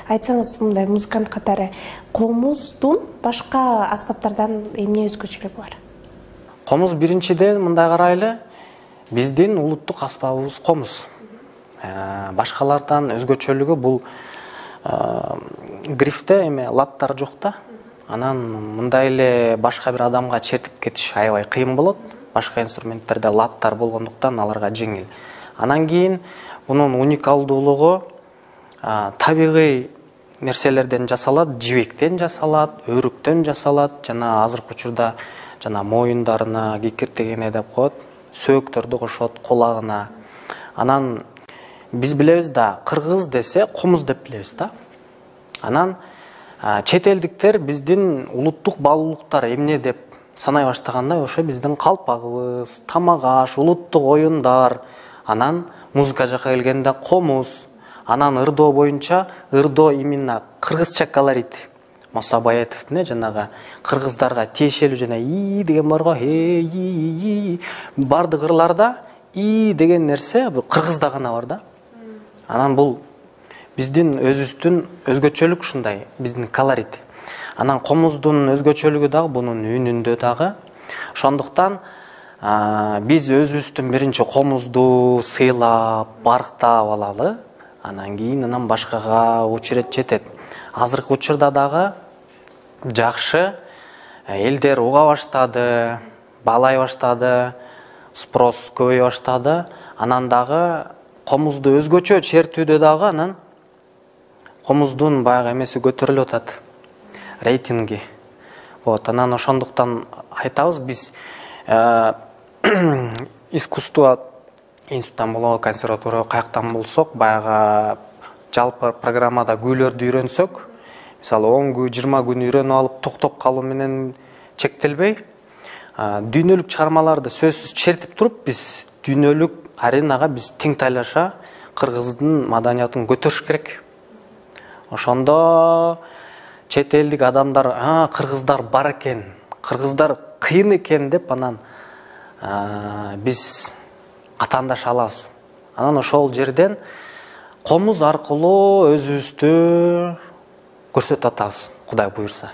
айтсаңыз мындай музыкант катары комуздун башка аспаптардан эмне өзгөчөлүгү бар? Комуз биринчиден мындай карайлы, биздин улуттук аспабыбыз комуз. Башкалардан өзгөчөлүгү бул грифте эме латтар жок да. Анан мындай эле башка бир адамга чертип кетиш аябай кыйын болот. Башка инструменттерде латтар болгондуктан аларга жеңил. Анан кийин бунун уникалдуулугу табигый нерселерден жасалат, жибектен жасалат, өрүктөн жасалат, жана азыркы учурда жана моюндарына, кикиртегине деп коет, сөөктөрдү кошот, колагына. Анан биз билебиз да, кыргыз десе комуз деп билебиз да. Анан чет элдиктер биздин улуттук баалуулуктар эмне деп санай баштаганда ошо биздин калпагыбыз, тамак-аш, улуттук оюндар. Анан музыка жака келгенде комуз. Анан ырдоо боюнча ырдоо именно кыргызча колорит. Муса Баятовдун жанагы кыргыздарга тиешелүү жана и деген бар го. Бардык ырларда и деген нерсе бул кыргызда гана бар да. Анан бул биздин өзүбүздүн өзгөчөлүк ушундай, биздин колорит. Анан комуздун өзгөчөлүгү дагы бунун үнүндө дагы. Ошондуктан биз өзүбүздүн биринчи комузду сыйлап, барктап алалы. Анан кийин башкага очередь жетет. Азыркы учурда дагы жакшы элдер уга баштады, баалай баштады, спрос көбөйө баштады. Анан дагы комузду өзгөчө чертүүдө дагы анан комуздун баягы эмеси көтөрүлүп атат. Рейтинги. Вот, анан ошондуктан айтабыз биз искусство институттан болобу, консерватория каяктан болсок, баягы жалпы программада күүлөрдү үйрөнсөк, мисалы 10 күү, 20 күн үйрөнүп алып токтоп калуу менен чектелбей, дүйнөлүк чыгармаларды сөзсүз чертип туруп, биз дүйнөлүк аренага биз тең тайлаша кыргыздын маданиятын көтөрүш керек. Ошондо чет элдик адамдар, кыргыздар бар экен, кыргыздар кыйын экен деп анан биз катандаша алабыз. Анан ошол жерден комуз аркылуу өзүбүздү көрсөтүп атабыз, Кудай буйрса.